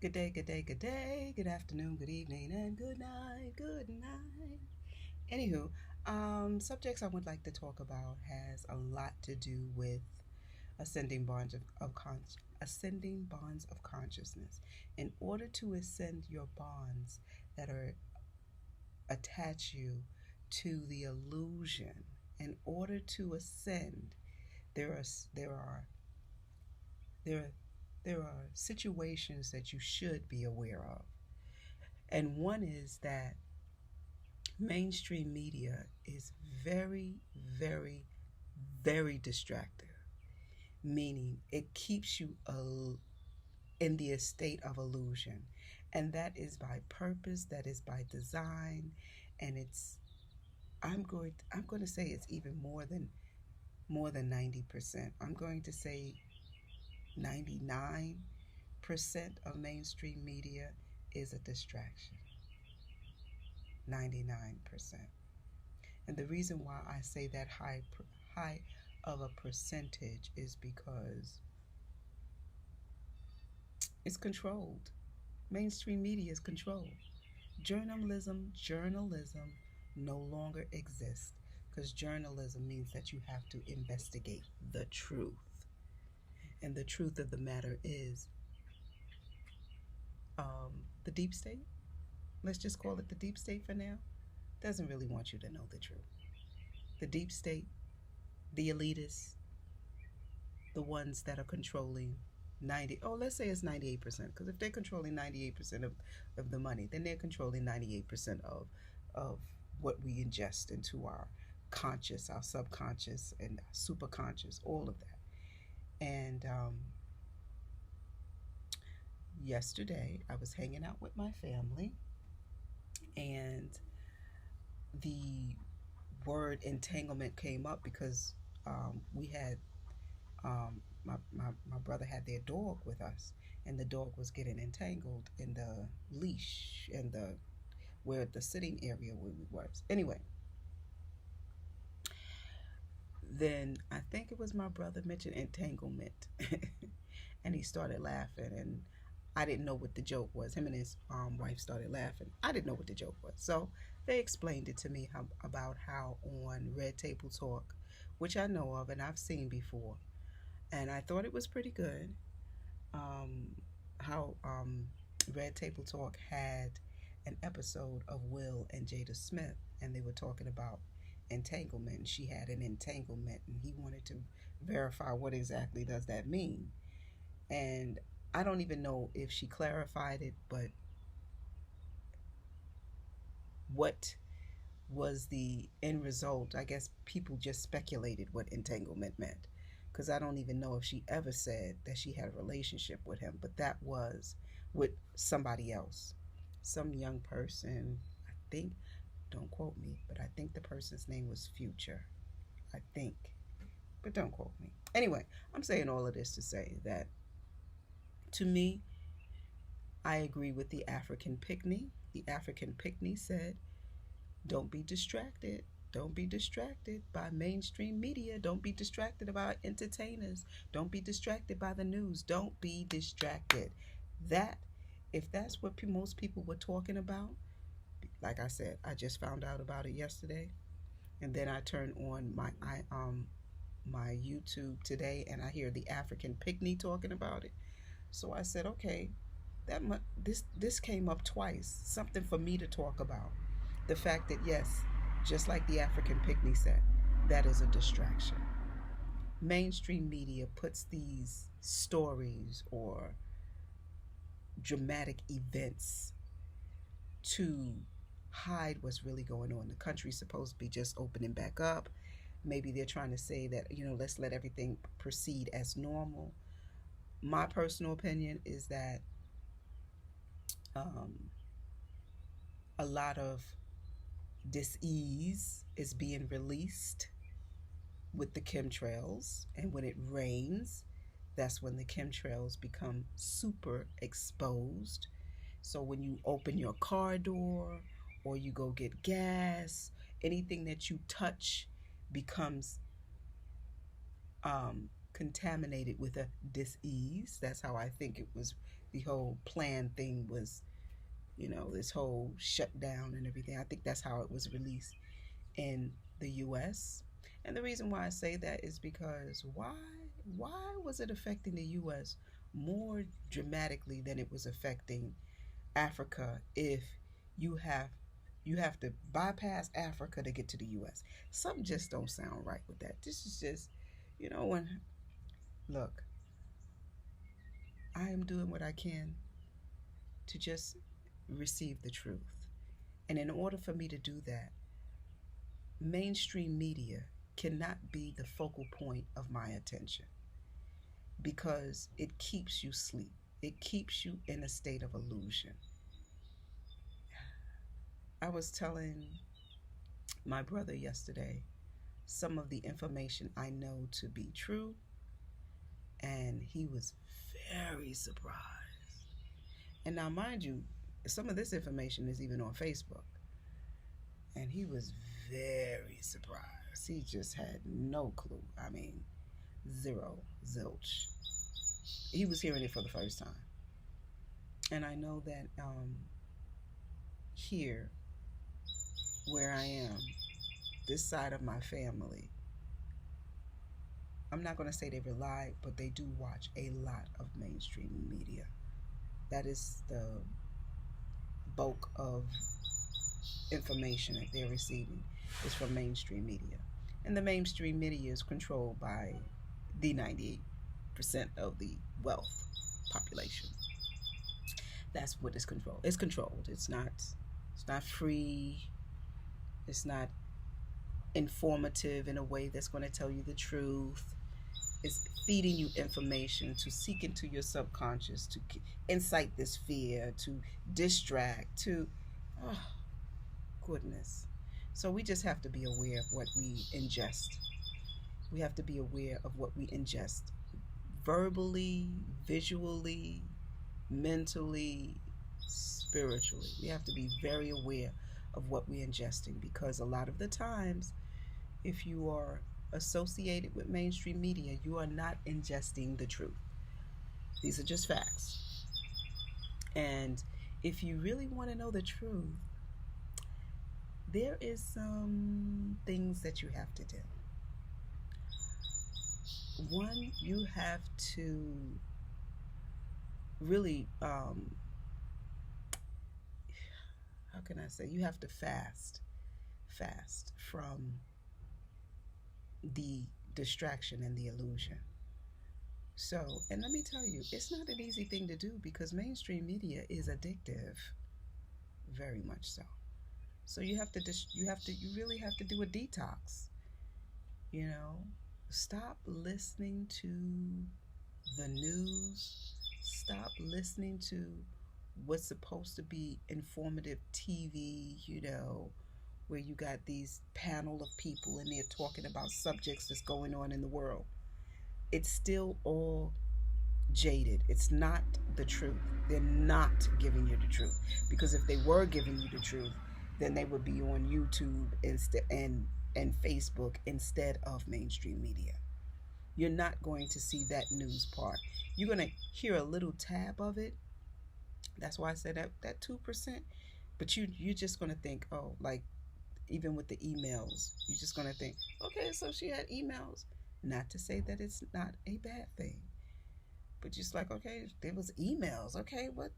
Good day, good day, good day, good afternoon, good evening, and good night, good night. Anywho, subjects I would like to talk about has a lot to do with ascending ascending bonds of consciousness. In order to ascend your bonds that are attach you to the illusion, in order to ascend, there are there are there there are situations that you should be aware of. And one is that mainstream media is very, very, very distractive, meaning it keeps you in the state of illusion. And that is by purpose, that is by design, and I'm going to say it's even more than 90%. I'm going to say 99% of mainstream media is a distraction. 99%. And the reason why I say that high of a percentage is because it's controlled. Mainstream media is controlled. Journalism no longer exists because journalism means that you have to investigate the truth. And the truth of the matter is the deep state, let's just call it the deep state for now, doesn't really want you to know the truth. The deep state, the elitists, the ones that are controlling let's say it's 98%, because if they're controlling 98% of the money, then they're controlling 98% of what we ingest into our conscious, our subconscious, and superconscious, all of that. And yesterday I was hanging out with my family, and the word entanglement came up because we had my brother had their dog with us, and the dog was getting entangled in the leash and the where the sitting area where we was. Anyway, then I think it was my brother mentioned entanglement, and he started laughing, and I didn't know what the joke was. Him and his wife started laughing. I didn't know what the joke was, so they explained it to me about how on Red Table Talk, which I know of and I've seen before, and I thought it was pretty good. How Red Table Talk had an episode of Will and Jada Smith, and they were talking about entanglement. And she had an entanglement, and he wanted to verify what exactly does that mean. And I don't even know if she clarified it, but what was the end result? I guess people just speculated what entanglement meant, because I don't even know if she ever said that she had a relationship with him, but that was with somebody else, some young person. I think, don't quote me, but I think the person's name was Future. I think, but don't quote me. Anyway, I'm saying all of this to say that to me, I agree with the African Pickiney. The African Pickiney said, don't be distracted. Don't be distracted by mainstream media. Don't be distracted by entertainers. Don't be distracted by the news. Don't be distracted. That, if that's what most people were talking about, like I said, I just found out about it yesterday, and then I turned on my YouTube today, and I hear the African Picnic talking about it. So I said, okay, this came up twice. Something for me to talk about. The fact that yes, just like the African Picnic said, that is a distraction. Mainstream media puts these stories or dramatic events to hide what's really going on. The country's supposed to be just opening back up. Maybe they're trying to say that, let's let everything proceed as normal. My personal opinion is that a lot of dis-ease is being released with the chemtrails, and when it rains, that's when the chemtrails become super exposed. So when you open your car door or you go get gas, anything that you touch becomes contaminated with a dis-ease. That's how I think it was the whole plan thing was, this whole shutdown and everything. I think that's how it was released in the US. And the reason why I say that is because why was it affecting the US more dramatically than it was affecting Africa if you have you have to bypass Africa to get to the US? Something just don't sound right with that. This is just, when look, I am doing what I can to just receive the truth. And in order for me to do that, mainstream media cannot be the focal point of my attention because it keeps you asleep. It keeps you in a state of illusion. I was telling my brother yesterday some of the information I know to be true, and he was very surprised. And now, mind you, some of this information is even on Facebook, and he was very surprised. He just had no clue. I mean, zero, zilch. He was hearing it for the first time. And I know that here, where I am, this side of my family, I'm not going to say they rely, but they do watch a lot of mainstream media. That is the bulk of information that they're receiving is from mainstream media. And the mainstream media is controlled by the 98% of the wealth population. That's what is controlled. It's controlled. It's not free. It's not informative in a way that's going to tell you the truth. It's feeding you information to seek into your subconscious, to incite this fear, to distract, to, oh, goodness. So we just have to be aware of what we ingest. We have to be aware of what we ingest verbally, visually, mentally, spiritually. We have to be very aware of what we're ingesting, because a lot of the times, if you are associated with mainstream media, you are not ingesting the truth. These are just facts. And if you really want to know the truth, there is some things that you have to do. One, you have to really, how can I say, you have to fast from the distraction and the illusion. So, and let me tell you, it's not an easy thing to do because mainstream media is addictive, very much so. So you really have to do a detox. Stop listening to the news. Stop listening to what's supposed to be informative TV, where you got these panel of people and they're talking about subjects that's going on in the world. It's still all jaded. It's not the truth. They're not giving you the truth, because if they were giving you the truth, then they would be on YouTube instead and Facebook instead of mainstream media. You're not going to see that news part. You're going to hear a little tab of it. That's why I said that 2%. But you're just going to think, oh, like even with the emails, you're just going to think, okay, so she had emails. Not to say that it's not a bad thing, but just like, okay, there was emails. Okay, what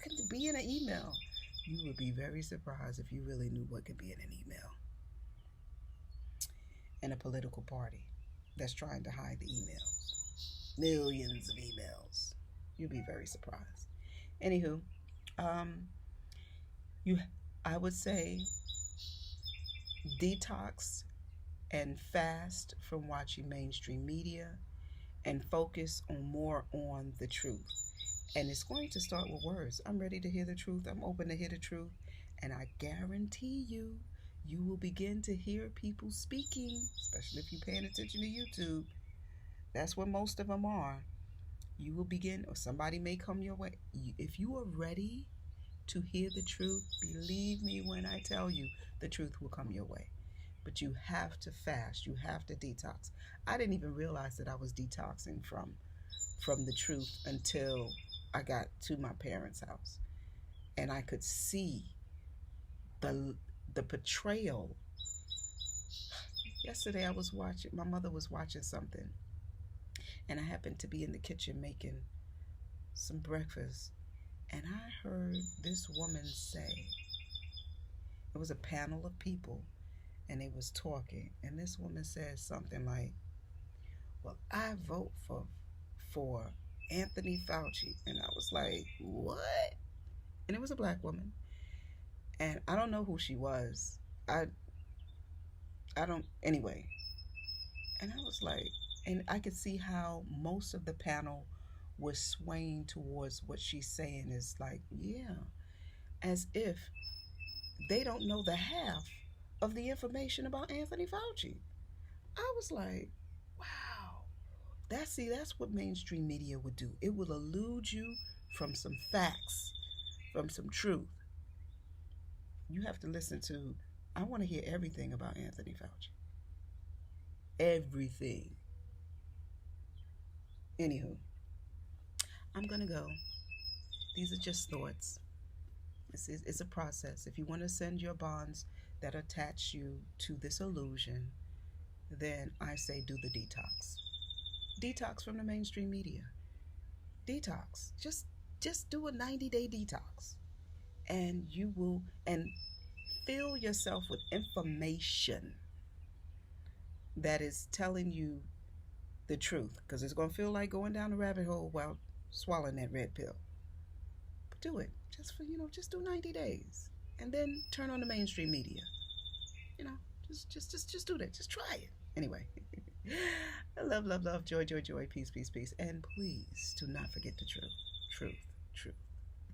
could be in an email? You would be very surprised if you really knew what could be in an email. And a political party that's trying to hide the emails. Millions of emails. You'd be very surprised. Anywho, I would say detox and fast from watching mainstream media and focus more on the truth. And it's going to start with words. I'm ready to hear the truth. I'm open to hear the truth. And I guarantee you will begin to hear people speaking, especially if you're paying attention to YouTube. That's where most of them are. You will begin, or somebody may come your way. If you are ready to hear the truth, believe me when I tell you, the truth will come your way. But you have to fast. You have to detox. I didn't even realize that I was detoxing from the truth until I got to my parents' house, and I could see the the portrayal. Yesterday I was watching, my mother was watching something, and I happened to be in the kitchen making some breakfast, and I heard this woman say, it was a panel of people, and they was talking, and this woman said something like, well, I vote for Anthony Fauci. And I was like, what? And it was a black woman. And I don't know who she was. I I don't anyway. And I was like, and I could see how most of the panel was swaying towards what she's saying is like, yeah, as if they don't know the half of the information about Anthony Fauci. I was like, wow. That's what mainstream media would do. It will elude you from some facts, from some truth. You have to listen to, I want to hear everything about Anthony Fauci. Everything. Anywho, I'm going to go. These are just thoughts. It's a process. If you want to send your bonds that attach you to this illusion, then I say do the detox. Detox from the mainstream media. Detox. Just do a 90-day detox. And you will, and fill yourself with information that is telling you the truth, because it's going to feel like going down the rabbit hole while swallowing that red pill. But do it just for, just do 90 days and then turn on the mainstream media. Just do that. Just try it. Anyway, love, love, love, joy, joy, joy, peace, peace, peace. And please do not forget the truth, truth, truth.